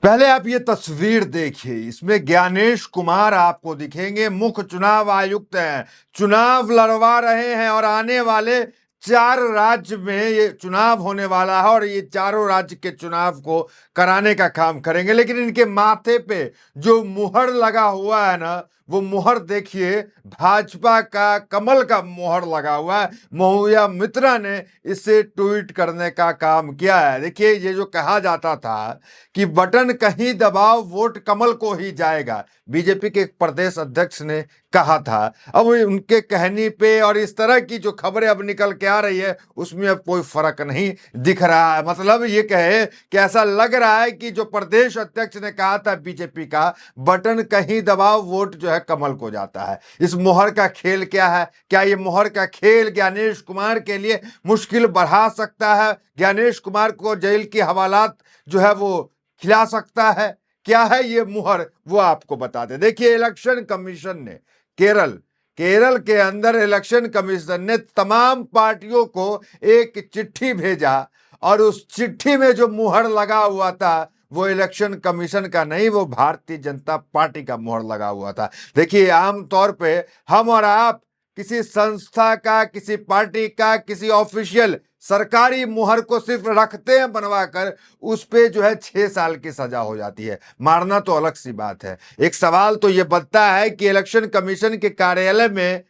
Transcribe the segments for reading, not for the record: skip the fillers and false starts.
पहले आप ये तस्वीर देखिए, इसमें ज्ञानेश कुमार आपको दिखेंगे, मुख्य चुनाव आयुक्त हैं, चुनाव लड़वा रहे हैं और आने वाले 4 राज्य में ये चुनाव होने वाला है और ये चारों राज्य के चुनाव को कराने का काम करेंगे। लेकिन इनके माथे पे जो मुहर लगा हुआ है ना, वो मुहर देखिए, भाजपा का कमल का मुहर लगा हुआ है। महुआ मित्रा ने इसे ट्वीट करने का काम किया है। देखिए, ये जो कहा जाता था कि बटन कहीं दबाओ वोट कमल को ही जाएगा, बीजेपी के एक प्रदेश अध्यक्ष ने कहा था। अब उनके कहने पे और इस तरह की जो खबरें अब निकल के आ रही है, उसमें अब कोई फर्क नहीं दिख रहा है। मतलब ये कहे कि ऐसा लग रहा है कि जो प्रदेश अध्यक्ष ने कहा था बीजेपी का, बटन कहीं दबाओ वोट जो है कमल को जाता है। इस मोहर का खेल क्या है? क्या ये मोहर का खेल ज्ञानेश कुमार के लिए मुश्किल बढ़ा सकता है? ज्ञानेश कुमार को जेल की हवालात जो है वो खिला सकता है? क्या है ये मुहर, वो आपको बता दे। देखिए, इलेक्शन कमीशन ने केरल के अंदर इलेक्शन कमीशन ने तमाम पार्टियों को एक चिट्ठी भेजा और उस चिट्ठी में जो मुहर लगा हुआ था वो इलेक्शन कमीशन का नहीं, वो भारतीय जनता पार्टी का मुहर लगा हुआ था। देखिए, आमतौर पे हम और आप किसी संस्था का, किसी पार्टी का, किसी ऑफिशियल सरकारी मुहर को सिर्फ रखते हैं बनवा कर, उस पे जो है 6 साल की सजा हो जाती है। मारना तो अलग सी बात है। एक सवाल तो ये बनता है कि इलेक्शन कमीशन के कार्यालय में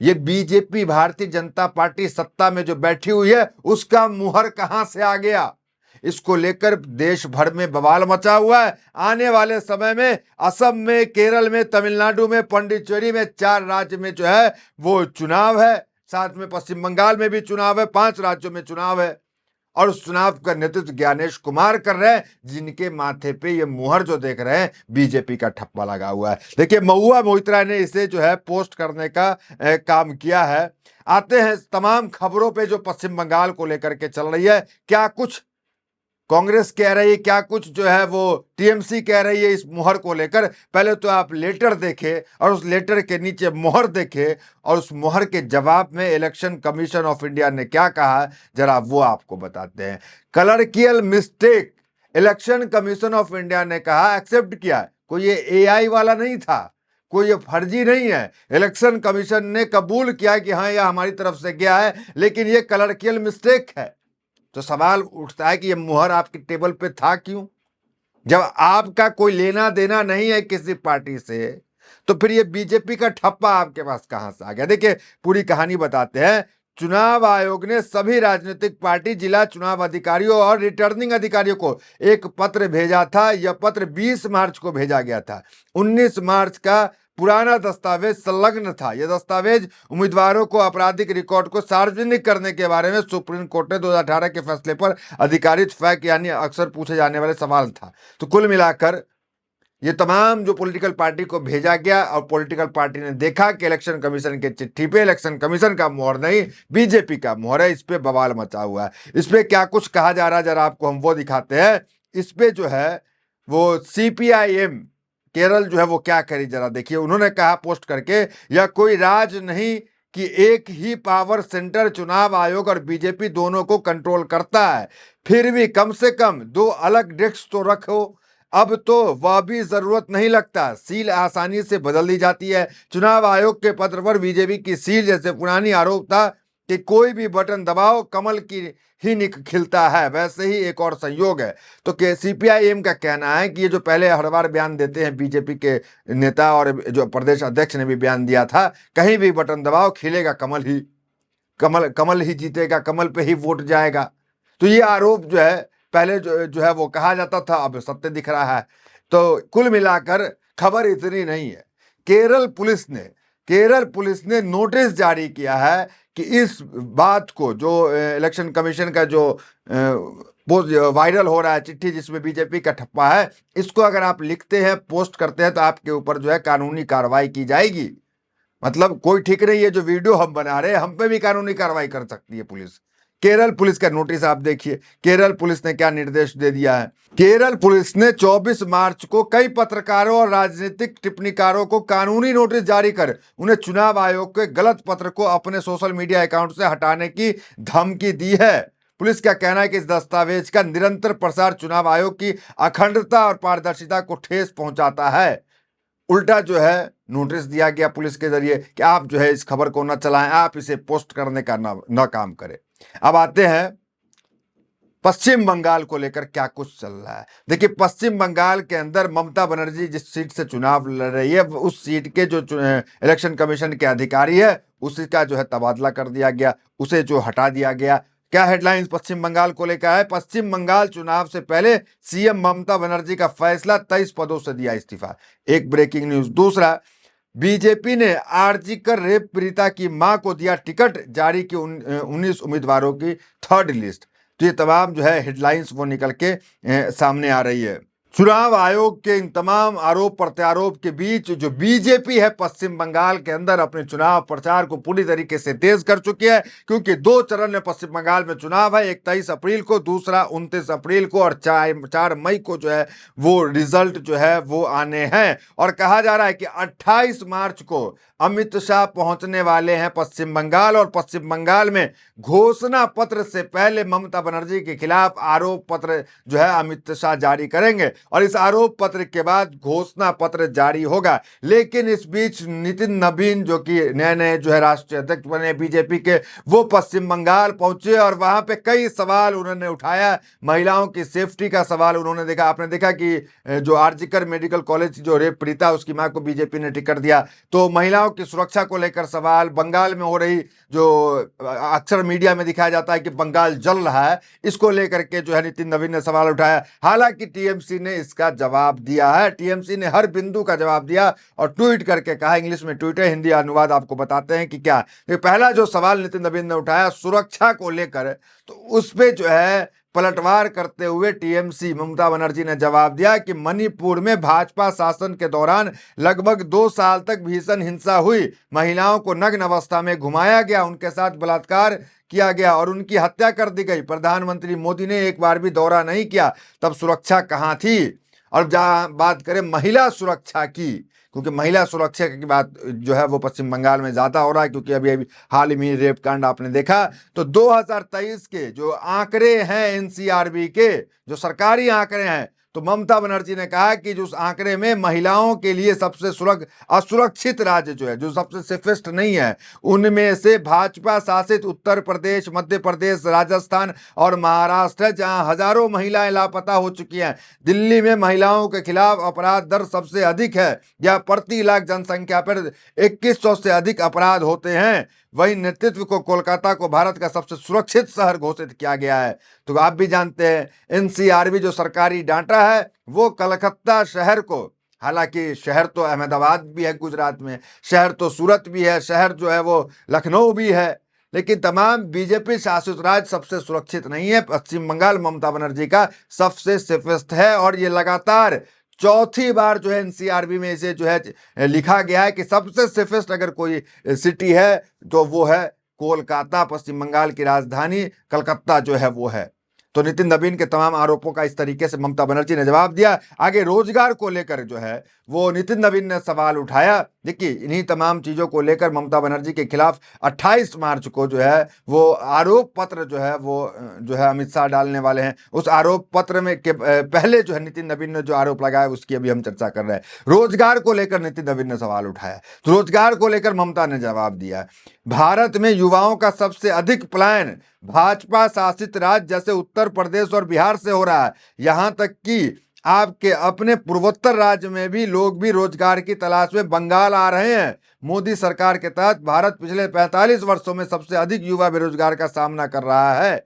ये बीजेपी, भारतीय जनता पार्टी सत्ता में जो बैठी हुई है, उसका मुहर कहां से आ गया? इसको लेकर देश भर में बवाल मचा हुआ है। आने वाले समय में असम में, केरल में, तमिलनाडु में, पुडुचेरी में, 4 राज्य में जो है वो चुनाव है। साथ में पश्चिम बंगाल में भी चुनाव है, 5 राज्यों में चुनाव है और उस चुनाव का नेतृत्व ज्ञानेश कुमार कर रहे हैं, जिनके माथे पे ये मुहर जो देख रहे हैं बीजेपी का ठप्पा लगा हुआ है। देखिए, महुआ मोइत्रा ने इसे जो है पोस्ट करने का काम किया है। आते हैं तमाम खबरों पे जो पश्चिम बंगाल को लेकर के चल रही है। क्या कुछ कांग्रेस कह रही है, क्या कुछ जो है वो टीएमसी कह रही है इस मुहर को लेकर। पहले तो आप लेटर देखें और उस लेटर के नीचे मुहर देखें और उस मुहर के जवाब में इलेक्शन कमीशन ऑफ इंडिया ने क्या कहा, जरा वो आपको बताते हैं। Clerical mistake, election commission of India ने कहा, एक्सेप्ट किया। कोई ये एआई वाला नहीं था, कोई ये फर्जी नहीं है। इलेक्शन कमीशन ने कबूल किया कि हाँ, यह हमारी तरफ से गया है, लेकिन ये क्लर्कियल मिस्टेक है। तो सवाल उठता है कि ये मुहर आपकी टेबल पे था क्यों? जब आपका कोई लेना देना नहीं है किसी पार्टी से, तो फिर ये बीजेपी का ठप्पा आपके पास कहां से आ गया? देखिए, पूरी कहानी बताते हैं। चुनाव आयोग ने सभी राजनीतिक पार्टी, जिला चुनाव अधिकारियों और रिटर्निंग अधिकारियों को एक पत्र भेजा था। यह पत्र 20 मार्च को भेजा गया था। 19 मार्च का पुराना दस्तावेज संलग्न था। यह दस्तावेज उम्मीदवारों को आपराधिक रिकॉर्ड को सार्वजनिक करने के बारे में सुप्रीम कोर्ट ने 2018 के फैसले पर आधिकारिक फैक्ट यानी अक्सर पूछे जाने वाले सवाल था। तो कुल मिलाकर ये तमाम जो पॉलिटिकल पार्टी को भेजा गया और पॉलिटिकल पार्टी ने देखा कि इलेक्शन कमीशन के चिट्ठी पे इलेक्शन कमीशन का मुहर नहीं, बीजेपी का मुहर है। इस पे बवाल मचा हुआ है। इस पे क्या कुछ कहा जा रहा है, जरा आपको हम वो दिखाते हैं। इस पे जो है वो सीपीआईएम केरल जो है वो क्या करी, जरा देखिए। उन्होंने कहा पोस्ट करके, यह कोई राज नहीं कि एक ही पावर सेंटर चुनाव आयोग और बीजेपी दोनों को कंट्रोल करता है। फिर भी कम से कम 2 अलग डेस्क तो रखो। अब तो वह भी जरूरत नहीं लगता, सील आसानी से बदल दी जाती है। चुनाव आयोग के पत्र पर बीजेपी की सील जैसे पुरानी आरोप था कि कोई भी बटन दबाओ कमल की ही खिलता है, वैसे ही एक और संयोग है। तो सीपीआईएम का कहना है कि ये जो पहले हर बार बयान देते हैं बीजेपी के नेता और जो प्रदेश अध्यक्ष ने भी बयान दिया था, कहीं भी बटन दबाओ खिलेगा कमल ही, कमल ही जीतेगा, कमल पे ही वोट जाएगा। तो ये आरोप जो है पहले जो है वो कहा जाता था, अब सत्य दिख रहा है। तो कुल मिलाकर खबर इतनी नहीं है। केरल पुलिस ने नोटिस जारी किया है कि इस बात को, जो इलेक्शन कमीशन का जो वो वायरल हो रहा है चिट्ठी जिसमें बीजेपी का ठप्पा है, इसको अगर आप लिखते हैं, पोस्ट करते हैं, तो आपके ऊपर जो है कानूनी कार्रवाई की जाएगी। मतलब कोई ठीक नहीं है, जो वीडियो हम बना रहे हैं हम पे भी कानूनी कार्रवाई कर सकती है पुलिस। केरल पुलिस का नोटिस आप देखिए, केरल पुलिस ने क्या निर्देश दे दिया है। केरल पुलिस ने 24 मार्च को कई पत्रकारों और राजनीतिक टिप्पणीकारों को कानूनी नोटिस जारी कर उन्हें चुनाव आयोग के गलत पत्र को अपने सोशल मीडिया अकाउंट से हटाने की धमकी दी है। पुलिस का कहना है कि इस दस्तावेज का निरंतर प्रसार चुनाव आयोग की अखंडता और पारदर्शिता को ठेस पहुंचाता है। उल्टा जो है नोटिस दिया गया पुलिस के जरिए कि आप जो है इस खबर को न चलाएं, आप इसे पोस्ट करने का न काम करें। अब आते हैं पश्चिम बंगाल को लेकर क्या कुछ चल रहा है। देखिए, पश्चिम बंगाल के अंदर ममता बनर्जी जिस सीट से चुनाव लड़ रही है, उस सीट के जो इलेक्शन कमीशन के अधिकारी है, उसी का जो है तबादला कर दिया गया, उसे जो हटा दिया गया। क्या हेडलाइंस पश्चिम बंगाल को लेकर है? पश्चिम बंगाल चुनाव से पहले सीएम ममता बनर्जी का फैसला, 23 पदों से दिया इस्तीफा। एक ब्रेकिंग न्यूज। दूसरा, बीजेपी ने आरजी कर रेप पीड़िता की मां को दिया टिकट, जारी की 19 उम्मीदवारों की थर्ड लिस्ट। तो ये तमाम जो है हेडलाइंस वो निकल के सामने आ रही है। चुनाव आयोग के इन तमाम आरोप प्रत्यारोप के बीच जो बीजेपी है पश्चिम बंगाल के अंदर अपने चुनाव प्रचार को पूरी तरीके से तेज कर चुकी है, क्योंकि 2 चरण में पश्चिम बंगाल में चुनाव है। एक 23 अप्रैल को, दूसरा 29 अप्रैल को, और 4 मई को जो है वो रिजल्ट जो है वो आने हैं। और कहा जा रहा है कि 28 मार्च को अमित शाह पहुंचने वाले हैं पश्चिम बंगाल, और पश्चिम बंगाल में घोषणा पत्र से पहले ममता बनर्जी के खिलाफ आरोप पत्र जो है अमित शाह जारी करेंगे, और इस आरोप पत्र के बाद घोषणा पत्र जारी होगा। लेकिन इस बीच नितिन नवीन, जो कि नए जो है राष्ट्रीय अध्यक्ष बने बीजेपी के, वो पश्चिम बंगाल पहुंचे और वहां पे कई सवाल उन्होंने उठाया। महिलाओं की सेफ्टी का सवाल उन्होंने देखा। आपने देखा कि जो आरजी कर मेडिकल कॉलेज जो रेप पीड़िता, उसकी मां को बीजेपी ने टिकट दिया, तो महिलाओं की सुरक्षा को लेकर सवाल। बंगाल में हो रही जो अक्सर मीडिया में दिखाया जाता है कि बंगाल जल रहा है, इसको लेकर के जो है नितिन नवीन ने सवाल उठाया। हालांकि टीएमसी ने इसका जवाब दिया है। टीएमसी ने हर बिंदु का जवाब दिया और ट्वीट करके कहा, इंग्लिश में ट्वीट है, हिंदी अनुवाद आपको बताते हैं कि क्या। पहला जो सवाल नितिन नवीन ने उठाया सुरक्षा को लेकर, तो उस पे जो है पलटवार करते हुए टीएमसी ममता बनर्जी ने जवाब दिया कि मणिपुर में भाजपा शासन के दौरान लगभग 2 साल तक भीषण हिंसा हुई, महिलाओं को नग्न अवस्था में घुमाया गया, उनके साथ बलात्कार किया गया और उनकी हत्या कर दी गई। प्रधानमंत्री मोदी ने एक बार भी दौरा नहीं किया, तब सुरक्षा कहां थी? और जहां बात करें महिला सुरक्षा की, क्योंकि महिला सुरक्षा की बात जो है वो पश्चिम बंगाल में ज्यादा हो रहा है, क्योंकि अभी हाल ही में रेप कांड आपने देखा। तो 2023 के जो आंकड़े हैं एनसीआरबी के, जो सरकारी आंकड़े हैं, तो ममता बनर्जी ने कहा कि जो उस आंकड़े में महिलाओं के लिए सबसे असुरक्षित राज्य जो है, जो सबसे सेफेस्ट नहीं है, उनमें से भाजपा शासित उत्तर प्रदेश, मध्य प्रदेश, राजस्थान और महाराष्ट्र है, जहां हजारों महिलाएं लापता हो चुकी हैं। दिल्ली में महिलाओं के खिलाफ अपराध दर सबसे अधिक है, या प्रति लाख जनसंख्या पर 2100 से अधिक अपराध होते हैं। वही नेतृत्व को कोलकाता को भारत का सबसे सुरक्षित शहर घोषित किया गया है। तो आप भी जानते हैं एनसीआरबी जो सरकारी डाटा है वो कलकत्ता शहर को, हालांकि शहर तो अहमदाबाद भी है गुजरात में, शहर तो सूरत भी है, शहर जो है वो लखनऊ भी है, लेकिन तमाम बीजेपी शासित राज्य सबसे सुरक्षित नहीं है। पश्चिम बंगाल ममता बनर्जी का सबसे सेफेस्ट है, और ये लगातार चौथी बार जो है एनसीआरबी में इसे जो है लिखा गया है कि सबसे सेफेस्ट अगर कोई सिटी है तो वो है कोलकाता, पश्चिम बंगाल की राजधानी कलकत्ता जो है वो है। तो नितिन नवीन के तमाम आरोपों का इस तरीके से ममता बनर्जी ने जवाब दिया। आगे रोजगार को लेकर जो है वो नितिन नवीन ने सवाल उठाया। देखिए, इन्हीं तमाम चीजों को लेकर ममता बनर्जी के खिलाफ 28 मार्च को जो है वो आरोप पत्र जो है अमित शाह डालने वाले हैं। उस आरोप पत्र में के पहले जो है नितिन नवीन ने जो आरोप लगाया उसकी अभी हम चर्चा कर रहे हैं। रोजगार को लेकर नितिन नवीन ने सवाल उठाया, तो रोजगार को लेकर ममता ने जवाब दिया। भारत में युवाओं का सबसे अधिक पलायन भाजपा शासित राज्य जैसे उत्तर प्रदेश और बिहार से हो रहा है। यहां तक कि आपके अपने पूर्वोत्तर राज्य में भी लोग भी रोजगार की तलाश में बंगाल आ रहे हैं। मोदी सरकार के तहत भारत पिछले 45 वर्षों में सबसे अधिक युवा बेरोजगार का सामना कर रहा है।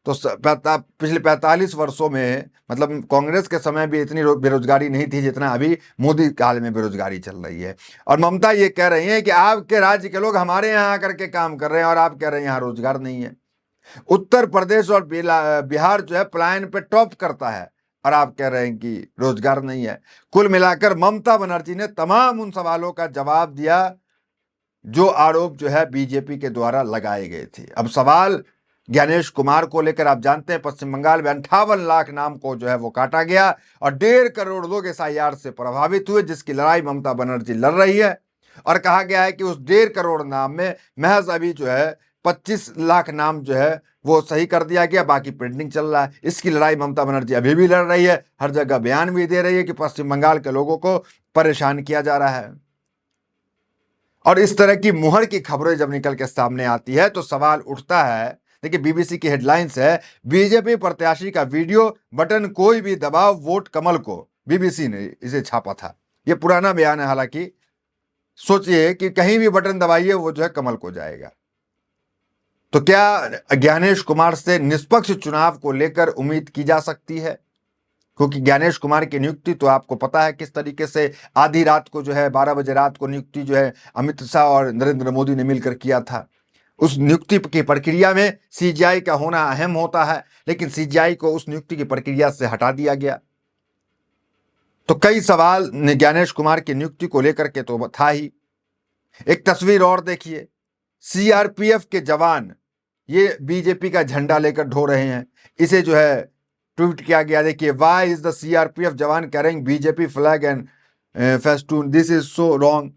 तो पिछले 45 वर्षों में, मतलब कांग्रेस के समय भी इतनी बेरोजगारी नहीं थी जितना अभी मोदी काल में बेरोजगारी चल रही है। और ममता ये कह रही है कि आपके राज्य के लोग हमारे यहाँ आकर के काम कर रहे हैं और आप कह रहे हैं यहाँ रोजगार नहीं है। उत्तर प्रदेश और बिहार जो है पलायन पे टॉप करता है और आप कह रहे हैं कि रोजगार नहीं है। कुल मिलाकर ममता बनर्जी ने तमाम उन सवालों का जवाब दिया जो आरोप जो है बीजेपी के द्वारा लगाए गए थे। अब सवाल ज्ञानेश कुमार को लेकर, आप जानते हैं पश्चिम बंगाल में 58 लाख नाम को जो है वो काटा गया और 1.5 करोड़ लोग एसआईआर से प्रभावित हुए, जिसकी लड़ाई ममता बनर्जी लड़ रही है। और कहा गया है कि उस 1.5 करोड़ नाम में महज अभी जो है 25 लाख नाम जो है वो सही कर दिया गया, बाकी पेंडिंग चल रहा है। इसकी लड़ाई ममता बनर्जी अभी भी लड़ रही है, हर जगह बयान भी दे रही है कि पश्चिम बंगाल के लोगों को परेशान किया जा रहा है। और इस तरह की मुहर की खबरें जब निकल के सामने आती है तो सवाल उठता है। देखिए, बीबीसी की हेडलाइंस है, बीजेपी प्रत्याशी का वीडियो, बटन कोई भी दबाव वोट कमल को। बीबीसी ने इसे छापा था, ये पुराना बयान है हालांकि। सोचिए कि कहीं भी बटन दबाइए वो जो है कमल को जाएगा। तो क्या ज्ञानेश कुमार से निष्पक्ष चुनाव को लेकर उम्मीद की जा सकती है? क्योंकि ज्ञानेश कुमार की नियुक्ति तो आपको पता है किस तरीके से आधी रात को जो है 12 बजे रात को नियुक्ति जो है अमित शाह और नरेंद्र मोदी ने मिलकर किया था। उस नियुक्ति की प्रक्रिया में सीजीआई का होना अहम होता है, लेकिन सीजीआई को उस नियुक्ति की प्रक्रिया से हटा दिया गया। तो कई सवाल ज्ञानेश कुमार की नियुक्ति को लेकर के तो था ही। एक तस्वीर और देखिए, सीआरपीएफ के जवान ये बीजेपी का झंडा लेकर ढो रहे हैं। इसे जो है ट्वीट किया गया। देखिए, वाई इज द सीआरपीएफ जवान carrying BJP flag and festoon, this is so wrong.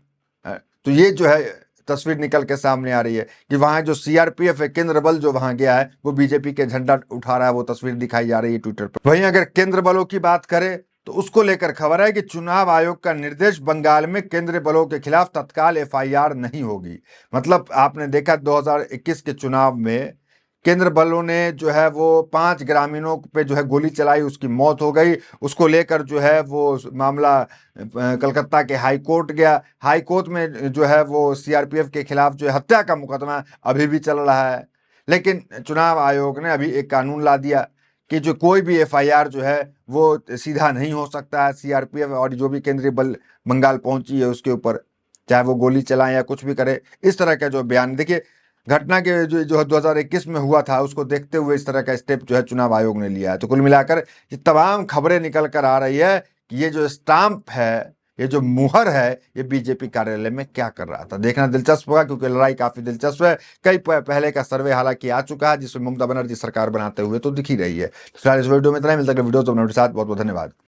तो ये जो है तस्वीर निकल के सामने आ रही है कि वहां जो सीआरपीएफ है, केंद्र बल जो वहां गया है, वो बीजेपी के झंडा उठा रहा है। वो तस्वीर दिखाई जा रही है ट्विटर पर। वहीं अगर केंद्र बलों की बात करें तो उसको लेकर खबर है कि चुनाव आयोग का निर्देश, बंगाल में केंद्रीय बलों के खिलाफ तत्काल एफआईआर नहीं होगी। मतलब आपने देखा 2021 के चुनाव में केंद्र बलों ने जो है वो 5 ग्रामीणों पे जो है गोली चलाई, उसकी मौत हो गई। उसको लेकर जो है वो मामला कलकत्ता के हाई कोर्ट गया। हाई कोर्ट में जो है वो सीआरपीएफ के खिलाफ जो है हत्या का मुकदमा अभी भी चल रहा है। लेकिन चुनाव आयोग ने अभी एक कानून ला दिया कि जो कोई भी एफआईआर जो है वो सीधा नहीं हो सकता है सीआरपीएफ और जो भी केंद्रीय बल बंगाल पहुंची है उसके ऊपर, चाहे वो गोली चलाएं या कुछ भी करे। इस तरह का जो बयान, देखिए घटना के जो 2021 में हुआ था उसको देखते हुए इस तरह का स्टेप जो है चुनाव आयोग ने लिया है। तो कुल मिलाकर ये तमाम खबरें निकल कर आ रही है कि ये जो स्टाम्प है, ये जो मुहर है, ये बीजेपी कार्यालय में क्या कर रहा था। देखना दिलचस्प होगा, क्योंकि लड़ाई काफी दिलचस्प है। कई पहले का सर्वे हालांकि आ चुका है जिसमें ममता बनर्जी सरकार बनाते हुए तो दिख ही रही है। फिलहाल इस वीडियो में इतना ही, मिलता है वीडियो तो साथ। बहुत बहुत धन्यवाद।